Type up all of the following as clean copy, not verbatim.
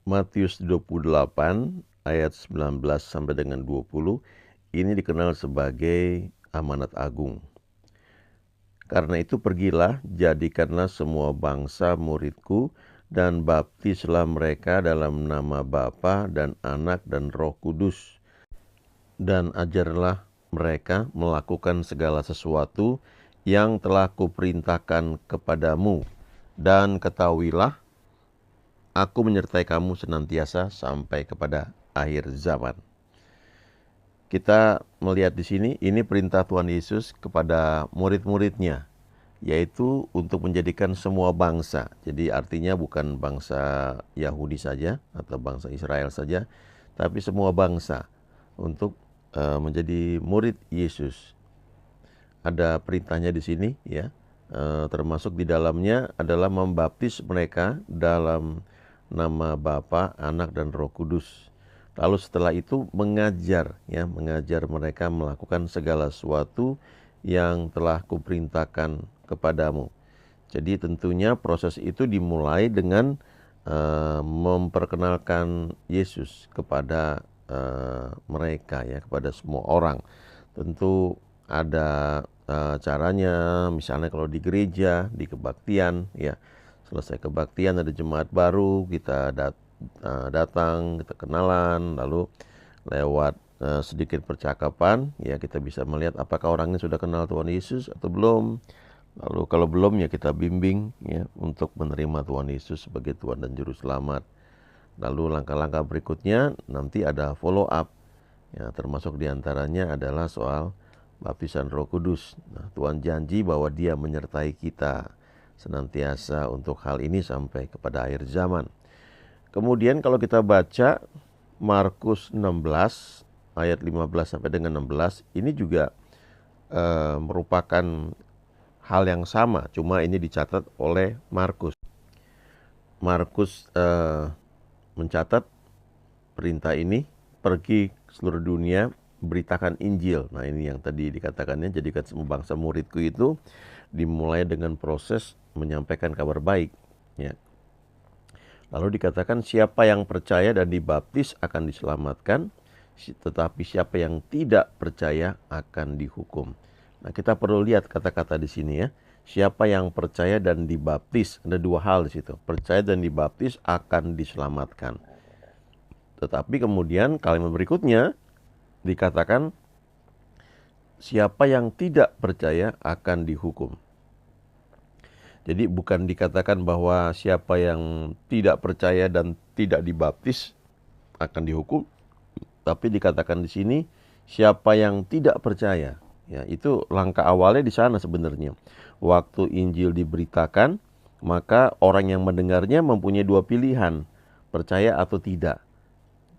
Matius 28 ayat 19 sampai dengan 20 ini dikenal sebagai amanat agung. Karena itu pergilah, jadikanlah semua bangsa muridku dan baptislah mereka dalam nama Bapa dan Anak dan Roh Kudus. Dan ajarlah mereka melakukan segala sesuatu yang telah kuperintahkan kepadamu. Dan ketahuilah, aku menyertai kamu senantiasa sampai kepada akhir zaman. Kita melihat di sini, ini perintah Tuhan Yesus kepada murid-muridnya, yaitu untuk menjadikan semua bangsa. Jadi artinya bukan bangsa Yahudi saja atau bangsa Israel saja, tapi semua bangsa untuk menjadi murid Yesus. Ada perintahnya di sini, ya. Termasuk di dalamnya adalah membaptis mereka dalam nama Bapa, Anak dan Roh Kudus. Lalu setelah itu mengajar mereka melakukan segala sesuatu yang telah kuperintahkan kepadamu. Jadi tentunya proses itu dimulai dengan memperkenalkan Yesus kepada mereka, ya, kepada semua orang. Tentu ada caranya, misalnya kalau di gereja, di kebaktian, ya, selesai kebaktian ada jemaat baru, kita datang, kita kenalan, lalu lewat sedikit percakapan, ya, kita bisa melihat apakah orangnya sudah kenal Tuhan Yesus atau belum. Lalu kalau belum, ya kita bimbing, ya, untuk menerima Tuhan Yesus sebagai Tuhan dan Juru Selamat. Lalu langkah-langkah berikutnya nanti ada follow up, ya, termasuk diantaranya adalah soal baptisan Roh Kudus. Nah, Tuhan janji bahwa Dia menyertai kita senantiasa untuk hal ini sampai kepada akhir zaman. Kemudian kalau kita baca Markus 16 ayat 15 sampai dengan 16, ini juga merupakan hal yang sama, cuma ini dicatat oleh Markus. Markus mencatat perintah ini, pergi ke seluruh dunia, beritakan Injil. Nah, ini yang tadi dikatakannya, jadikan semua bangsa muridku, itu dimulai dengan proses menyampaikan kabar baik, ya. Lalu dikatakan siapa yang percaya dan dibaptis akan diselamatkan, tetapi siapa yang tidak percaya akan dihukum. Nah, kita perlu lihat kata-kata di sini, ya. Siapa yang percaya dan dibaptis, ada dua hal di situ. Percaya dan dibaptis akan diselamatkan. Tetapi kemudian kalimat berikutnya dikatakan siapa yang tidak percaya akan dihukum. Jadi bukan dikatakan bahwa siapa yang tidak percaya dan tidak dibaptis akan dihukum, tapi dikatakan di sini siapa yang tidak percaya. Ya, itu langkah awalnya di sana sebenarnya. Waktu Injil diberitakan, maka orang yang mendengarnya mempunyai dua pilihan, percaya atau tidak.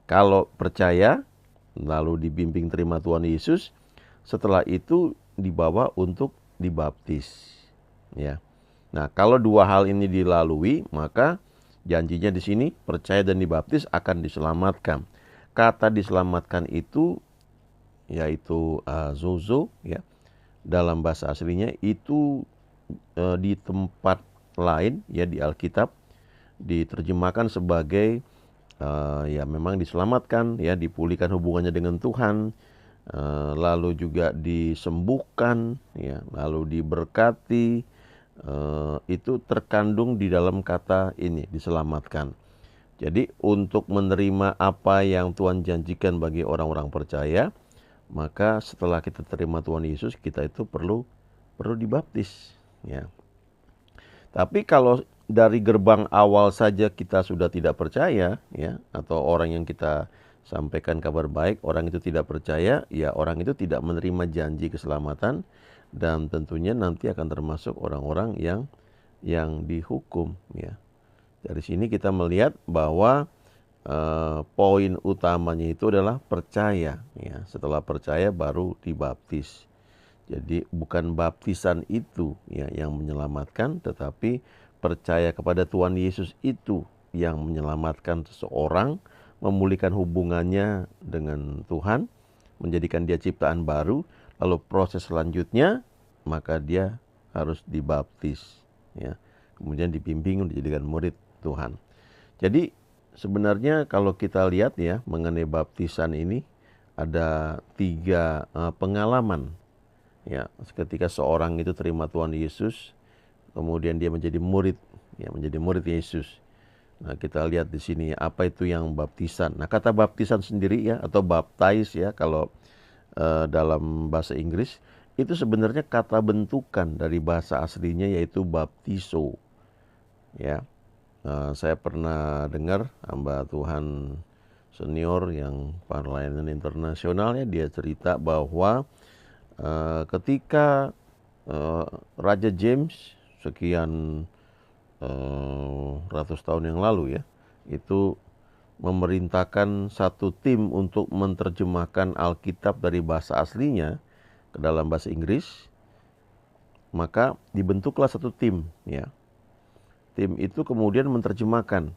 Kalau percaya, lalu dibimbing terima Tuhan Yesus, setelah itu dibawa untuk dibaptis, ya. Nah, kalau dua hal ini dilalui, maka janjinya di sini percaya dan dibaptis akan diselamatkan. Kata diselamatkan itu yaitu zozo, ya. Dalam bahasa aslinya itu di tempat lain, ya, di Alkitab diterjemahkan sebagai ya memang diselamatkan, ya, dipulihkan hubungannya dengan Tuhan, lalu juga disembuhkan, ya, lalu diberkati. Itu terkandung di dalam kata ini, diselamatkan. Jadi untuk menerima apa yang Tuhan janjikan bagi orang-orang percaya, maka setelah kita terima Tuhan Yesus, kita itu perlu dibaptis, ya. Tapi kalau dari gerbang awal saja kita sudah tidak percaya, ya, atau orang yang kita sampaikan kabar baik, orang itu tidak percaya, ya orang itu tidak menerima janji keselamatan, dan tentunya nanti akan termasuk orang-orang yang dihukum, ya. Dari sini kita melihat bahwa poin utamanya itu adalah percaya, ya. Setelah percaya baru dibaptis. Jadi bukan baptisan itu, ya, yang menyelamatkan, tetapi percaya kepada Tuhan Yesus itu yang menyelamatkan seseorang, memulihkan hubungannya dengan Tuhan, menjadikan dia ciptaan baru. Lalu proses selanjutnya maka dia harus dibaptis, ya. Kemudian dibimbing dijadikan murid Tuhan. Jadi sebenarnya kalau kita lihat ya mengenai baptisan ini ada 3 pengalaman ya ketika seorang itu terima Tuhan Yesus, kemudian dia menjadi murid ya, menjadi murid Yesus. Nah, kita lihat di sini apa itu yang baptisan. Nah, kata baptisan sendiri ya atau baptize ya kalau dalam bahasa Inggris itu sebenarnya kata bentukan dari bahasa aslinya yaitu baptizo. Ya, saya pernah dengar hamba Tuhan senior yang pelayanan internasional ya, dia cerita bahwa ketika Raja James sekian ratus tahun yang lalu ya, itu memerintahkan satu tim untuk menerjemahkan Alkitab dari bahasa aslinya ke dalam bahasa Inggris, maka dibentuklah satu tim ya. Tim itu kemudian menerjemahkan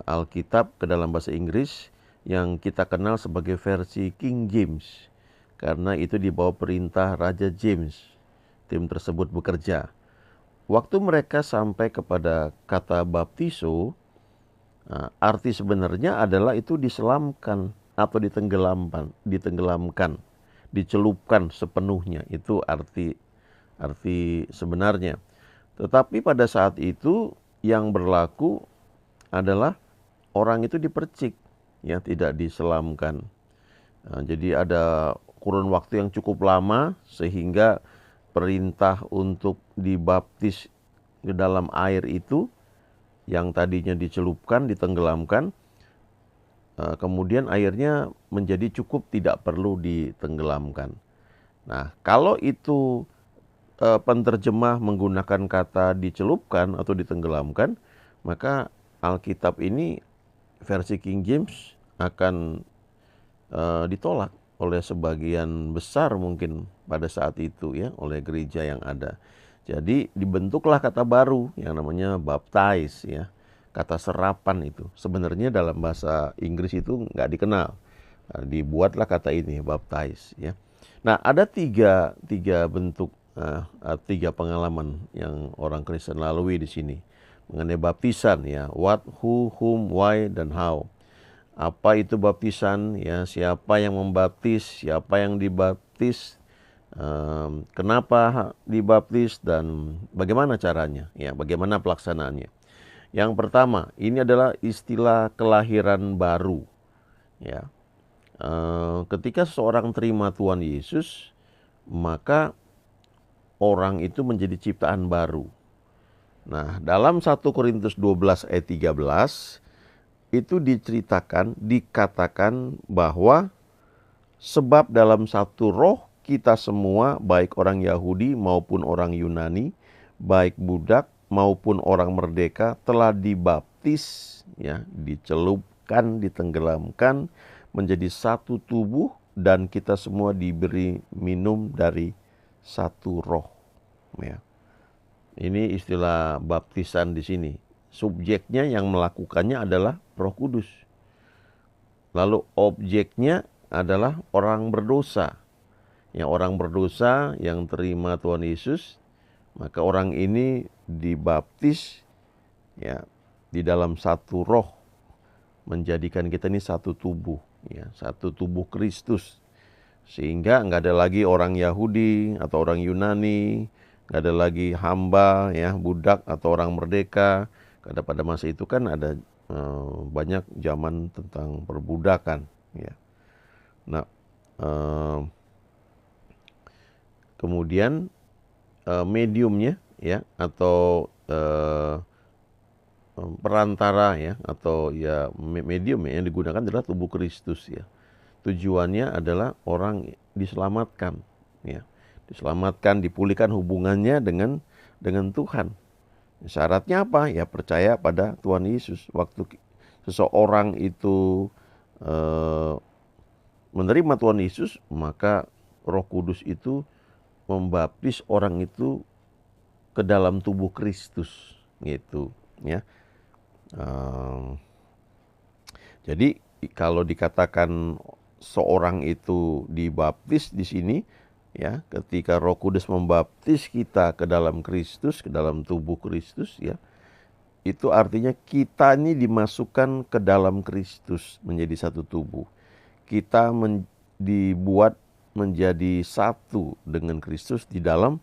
Alkitab ke dalam bahasa Inggris yang kita kenal sebagai versi King James, karena itu di bawah perintah Raja James. Tim tersebut bekerja. Waktu mereka sampai kepada kata baptizo, arti sebenarnya adalah itu diselamkan atau ditenggelamkan, dicelupkan sepenuhnya. Itu arti sebenarnya. Tetapi pada saat itu yang berlaku adalah orang itu dipercik, ya, tidak diselamkan. Jadi ada kurun waktu yang cukup lama sehingga perintah untuk dibaptis ke dalam air itu yang tadinya dicelupkan, ditenggelamkan, kemudian airnya menjadi cukup, tidak perlu ditenggelamkan. Nah, kalau itu penterjemah menggunakan kata dicelupkan atau ditenggelamkan, maka Alkitab ini versi King James akan ditolak oleh sebagian besar mungkin pada saat itu ya, oleh gereja yang ada. Jadi dibentuklah kata baru yang namanya baptize ya. Kata serapan itu sebenarnya dalam bahasa Inggris itu nggak dikenal. Nah, dibuatlah kata ini baptize ya. Nah, ada tiga bentuk, tiga pengalaman yang orang Kristen lalui di sini mengenai baptisan ya. What, who, whom, why, dan how. Apa itu baptisan ya, siapa yang membaptis, siapa yang dibaptis, kenapa dibaptis, dan bagaimana caranya ya, bagaimana pelaksanaannya. Yang pertama ini adalah istilah kelahiran baru ya. Ketika seseorang terima Tuhan Yesus, maka orang itu menjadi ciptaan baru. Nah, dalam 1 Korintus 12 ayat 13 itu diceritakan, dikatakan bahwa sebab dalam satu roh kita semua, baik orang Yahudi maupun orang Yunani, baik budak maupun orang merdeka, telah dibaptis, ya, dicelupkan, ditenggelamkan menjadi satu tubuh, dan kita semua diberi minum dari satu roh. Ya. Ini istilah baptisan di sini. Subjeknya yang melakukannya adalah Roh Kudus. Lalu objeknya adalah orang berdosa. Yang orang berdosa yang terima Tuhan Yesus, maka orang ini dibaptis ya di dalam satu roh, menjadikan kita ini satu tubuh ya, satu tubuh Kristus. Sehingga enggak ada lagi orang Yahudi atau orang Yunani, enggak ada lagi hamba ya, budak atau orang merdeka. Karena pada masa itu kan ada banyak zaman tentang perbudakan ya. Nah, kemudian mediumnya ya, atau perantara ya, atau ya medium ya, yang digunakan adalah tubuh Kristus ya. Tujuannya adalah orang diselamatkan ya. Diselamatkan, dipulihkan hubungannya dengan Tuhan. Syaratnya apa? Ya percaya pada Tuhan Yesus. Waktu seseorang itu menerima Tuhan Yesus, maka Roh Kudus itu membaptis orang itu ke dalam tubuh Kristus, gitu ya. Jadi kalau dikatakan seorang itu dibaptis di sini, ya, ketika Roh Kudus membaptis kita ke dalam Kristus, ke dalam tubuh Kristus ya, itu artinya kita ini dimasukkan ke dalam Kristus menjadi satu tubuh. Kita dibuat menjadi satu dengan Kristus di dalam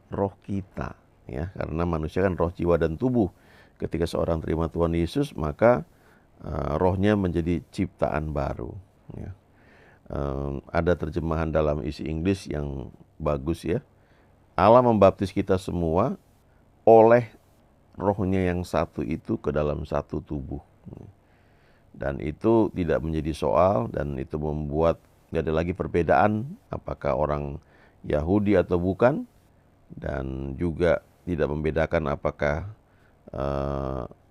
roh kita, ya, karena manusia kan roh, jiwa, dan tubuh. Ketika seorang terima Tuhan Yesus, maka rohnya menjadi ciptaan baru, ya. Ada terjemahan dalam isi Inggris yang bagus, ya. Allah membaptis kita semua oleh rohnya yang satu itu ke dalam satu tubuh. Dan itu tidak menjadi soal, dan itu membuat tidak ada lagi perbedaan apakah orang Yahudi atau bukan, dan juga tidak membedakan apakah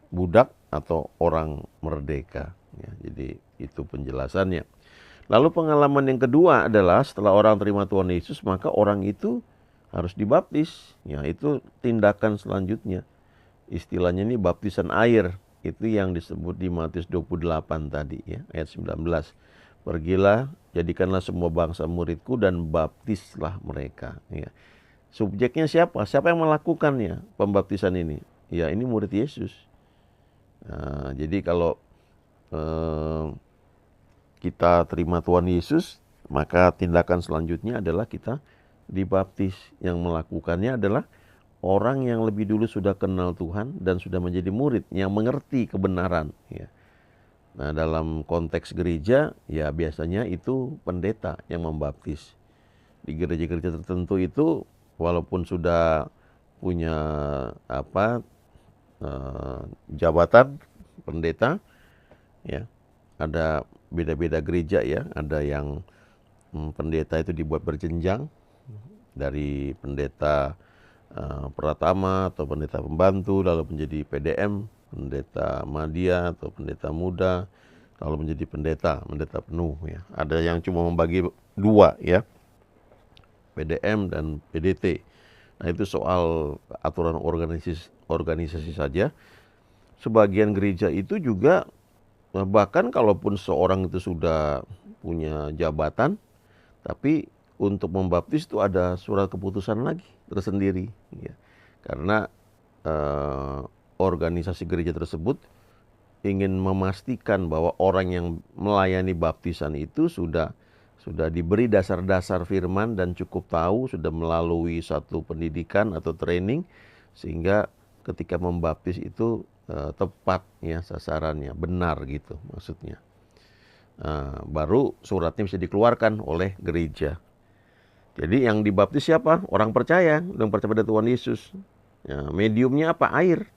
budak atau orang merdeka, ya. Jadi itu penjelasannya. Lalu pengalaman yang kedua adalah setelah orang terima Tuhan Yesus, maka orang itu harus dibaptis. Ya, itu tindakan selanjutnya. Istilahnya ini baptisan air. Itu yang disebut di Matius 28 tadi, ya, ayat 19. Pergilah, jadikanlah semua bangsa muridku dan baptislah mereka. Ya. Subjeknya siapa? Siapa yang melakukannya pembaptisan ini? Ya, ini murid Yesus. Nah, jadi kalau kita terima Tuhan Yesus, maka tindakan selanjutnya adalah kita dibaptis. Yang melakukannya adalah orang yang lebih dulu sudah kenal Tuhan dan sudah menjadi murid, yang mengerti kebenaran, ya. Nah, dalam konteks gereja, ya biasanya itu pendeta yang membaptis. Di gereja-gereja tertentu itu, walaupun sudah punya jabatan pendeta, ya, ada beda-beda gereja, ya. Ada yang pendeta itu dibuat berjenjang, dari pendeta pratama atau pendeta pembantu, lalu menjadi PDM, pendeta madya atau pendeta muda, lalu menjadi pendeta penuh, ya. Ada yang cuma membagi dua, ya, PDM dan PDT. Nah, itu soal aturan organisasi saja. Sebagian gereja itu juga, bahkan kalaupun seorang itu sudah punya jabatan, tapi untuk membaptis itu ada surat keputusan lagi tersendiri, ya. Karena organisasi gereja tersebut ingin memastikan bahwa orang yang melayani baptisan itu sudah diberi dasar-dasar firman dan cukup tahu, sudah melalui satu pendidikan atau training, sehingga ketika membaptis itu tepat, ya, sasarannya benar, gitu maksudnya. Baru suratnya bisa dikeluarkan oleh gereja. Jadi yang dibaptis siapa? Orang percaya, yang percaya pada Tuhan Yesus. Ya, mediumnya apa? Air.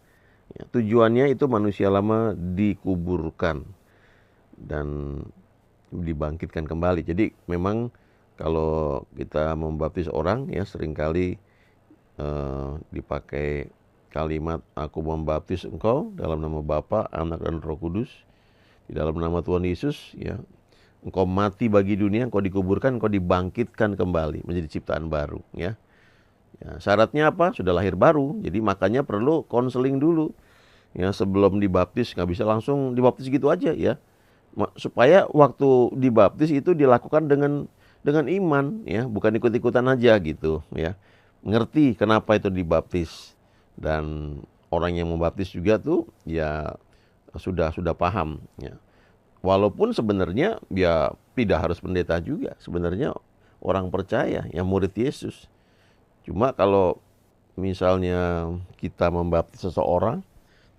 Ya, tujuannya itu manusia lama dikuburkan dan dibangkitkan kembali. Jadi memang kalau kita membaptis orang, ya, seringkali dipakai kalimat, aku membaptis engkau dalam nama Bapa, Anak, dan Roh Kudus. Di dalam nama Tuhan Yesus, ya, engkau mati bagi dunia, engkau dikuburkan, engkau dibangkitkan kembali menjadi ciptaan baru, ya. Ya, syaratnya apa? Sudah lahir baru. Jadi makanya perlu konseling dulu, ya, sebelum dibaptis. Nggak bisa langsung dibaptis gitu aja, ya. Supaya waktu dibaptis itu dilakukan dengan iman, ya, bukan ikut-ikutan aja gitu, ya. Ngerti kenapa itu dibaptis, dan orang yang membaptis juga tuh, ya, sudah paham, ya. Walaupun sebenarnya ya tidak harus pendeta juga, sebenarnya orang percaya yang murid Yesus. Cuma kalau misalnya kita membaptis seseorang,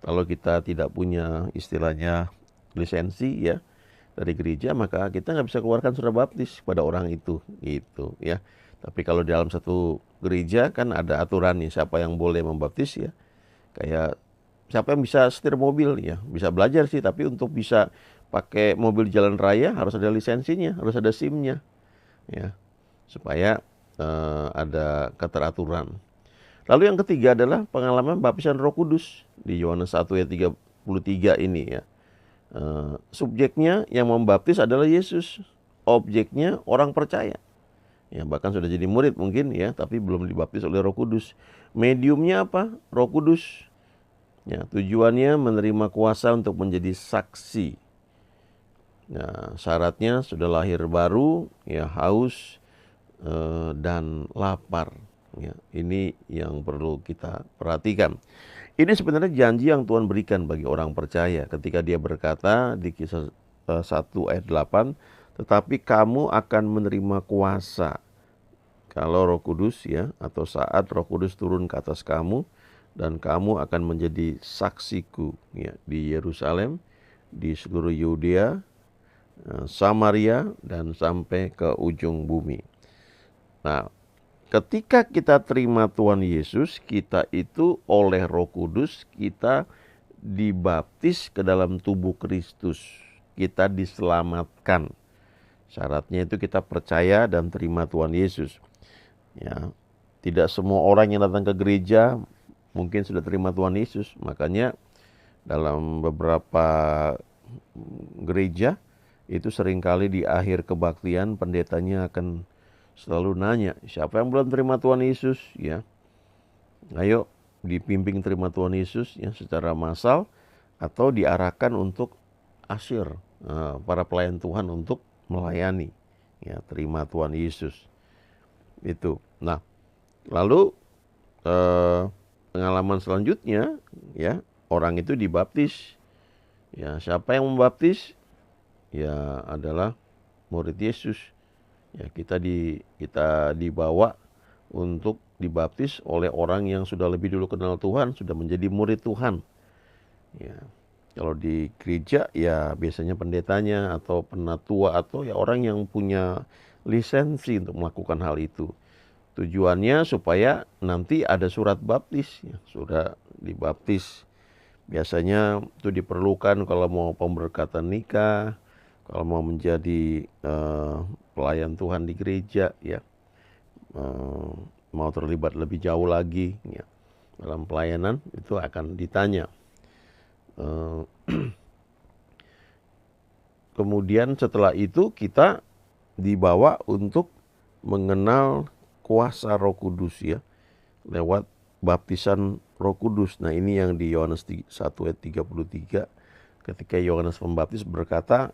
kalau kita tidak punya istilahnya lisensi, ya, dari gereja, maka kita nggak bisa keluarkan surat baptis pada orang itu, gitu, ya. Tapi kalau di dalam satu gereja kan ada aturan nih, siapa yang boleh membaptis, ya. Kayak siapa yang bisa setir mobil, ya, bisa belajar sih, tapi untuk bisa pakai mobil jalan raya harus ada lisensinya, harus ada SIM-nya, ya, supaya ada keteraturan. Lalu yang ketiga adalah pengalaman baptisan Roh Kudus di Yohanes 1 ayat 33 ini, ya. Subjeknya yang membaptis adalah Yesus, objeknya orang percaya, ya, bahkan sudah jadi murid mungkin, ya, tapi belum dibaptis oleh Roh Kudus. Mediumnya apa? Roh Kudus. Ya, tujuannya menerima kuasa untuk menjadi saksi. Nah, syaratnya sudah lahir baru, ya, haus dan lapar. Ya, ini yang perlu kita perhatikan. Ini sebenarnya janji yang Tuhan berikan bagi orang percaya ketika dia berkata di Kisah 1 ayat 8, tetapi kamu akan menerima kuasa kalau Roh Kudus ya, atau saat Roh Kudus turun ke atas kamu, dan kamu akan menjadi saksiku ya, di Yerusalem, di seluruh Yudea, Samaria, dan sampai ke ujung bumi. Nah, ketika kita terima Tuhan Yesus, kita itu oleh Roh Kudus kita dibaptis ke dalam tubuh Kristus. Kita diselamatkan. Syaratnya itu kita percaya dan terima Tuhan Yesus. Ya, tidak semua orang yang datang ke gereja mungkin sudah terima Tuhan Yesus. Makanya dalam beberapa gereja itu seringkali di akhir kebaktian pendetanya akan selalu nanya, siapa yang belum terima Tuhan Yesus ya, ayo dipimpin terima Tuhan Yesus ya, secara massal atau diarahkan untuk asyir, para pelayan Tuhan untuk melayani ya, terima Tuhan Yesus itu. Nah, lalu pengalaman selanjutnya ya, orang itu dibaptis ya. Siapa yang membaptis? Ya adalah murid Yesus. Ya, kita dibawa untuk dibaptis oleh orang yang sudah lebih dulu kenal Tuhan, sudah menjadi murid Tuhan. Ya. Kalau di gereja ya biasanya pendetanya atau penatua atau ya orang yang punya lisensi untuk melakukan hal itu. Tujuannya supaya nanti ada surat baptis, ya, sudah dibaptis. Biasanya itu diperlukan kalau mau pemberkatan nikah, kalau mau menjadi pelayan Tuhan di gereja ya, mau terlibat lebih jauh lagi ya dalam pelayanan, itu akan ditanya. Kemudian setelah itu kita dibawa untuk mengenal kuasa Roh Kudus ya, lewat baptisan Roh Kudus. Nah, ini yang di Yohanes 1 ayat 33, ketika Yohanes Pembaptis berkata,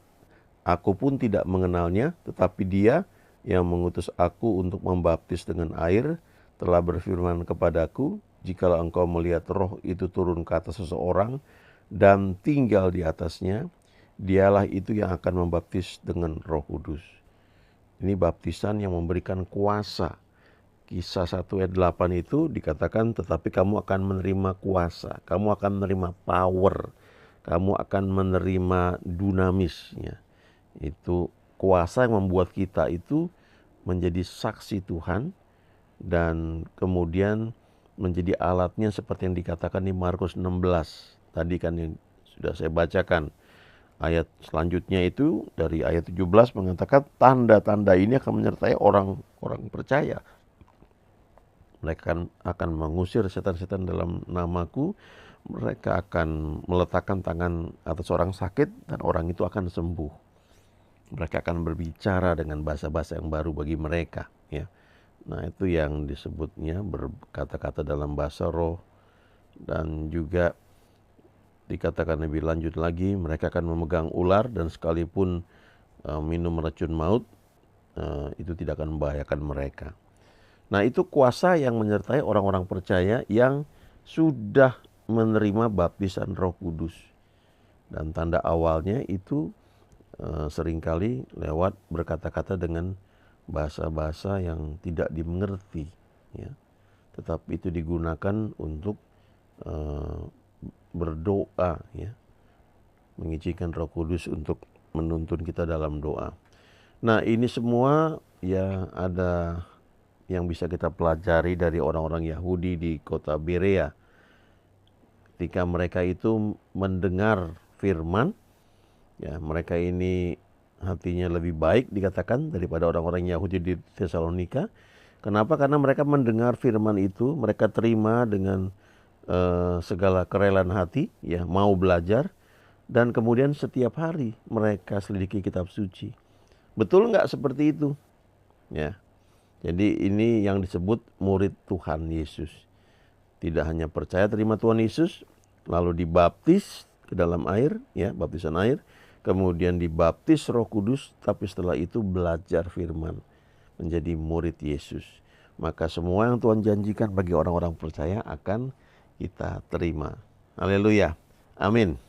aku pun tidak mengenalnya, tetapi dia yang mengutus aku untuk membaptis dengan air telah berfirman kepadaku, jikalau engkau melihat roh itu turun ke atas seseorang dan tinggal di atasnya, dialah itu yang akan membaptis dengan Roh Kudus. Ini baptisan yang memberikan kuasa. Kisah 1 ayat 8 itu dikatakan, tetapi kamu akan menerima kuasa, kamu akan menerima power, kamu akan menerima dunamisnya. Itu kuasa yang membuat kita itu menjadi saksi Tuhan dan kemudian menjadi alatnya seperti yang dikatakan di Markus 16. Tadi kan yang sudah saya bacakan. Ayat selanjutnya itu dari ayat 17 mengatakan tanda-tanda ini akan menyertai orang-orang percaya. Mereka akan mengusir setan-setan dalam namaku. Mereka akan meletakkan tangan atas orang sakit dan orang itu akan sembuh. Mereka akan berbicara dengan bahasa-bahasa yang baru bagi mereka ya. Nah, itu yang disebutnya berkata-kata dalam bahasa roh. Dan juga dikatakan lebih lanjut lagi, mereka akan memegang ular dan sekalipun minum racun maut, itu tidak akan membahayakan mereka. Nah, itu kuasa yang menyertai orang-orang percaya yang sudah menerima baptisan Roh Kudus. Dan tanda awalnya itu seringkali lewat berkata-kata dengan bahasa-bahasa yang tidak dimengerti ya. Tetapi itu digunakan untuk berdoa ya, mengizinkan Roh Kudus untuk menuntun kita dalam doa. Nah, ini semua ya ada yang bisa kita pelajari dari orang-orang Yahudi di kota Berea. Ketika mereka itu mendengar firman ya, mereka ini hatinya lebih baik dikatakan daripada orang-orang Yahudi di Tesalonika. Kenapa? Karena mereka mendengar firman itu, mereka terima dengan segala kerelaan hati, ya, mau belajar, dan kemudian setiap hari mereka selidiki kitab suci. Betul nggak seperti itu? Ya, jadi ini yang disebut murid Tuhan Yesus. Tidak hanya percaya terima Tuhan Yesus, lalu dibaptis ke dalam air, ya, baptisan air, kemudian dibaptis Roh Kudus, tapi setelah itu belajar firman, menjadi murid Yesus. Maka semua yang Tuhan janjikan bagi orang-orang percaya akan kita terima. Haleluya. Amin.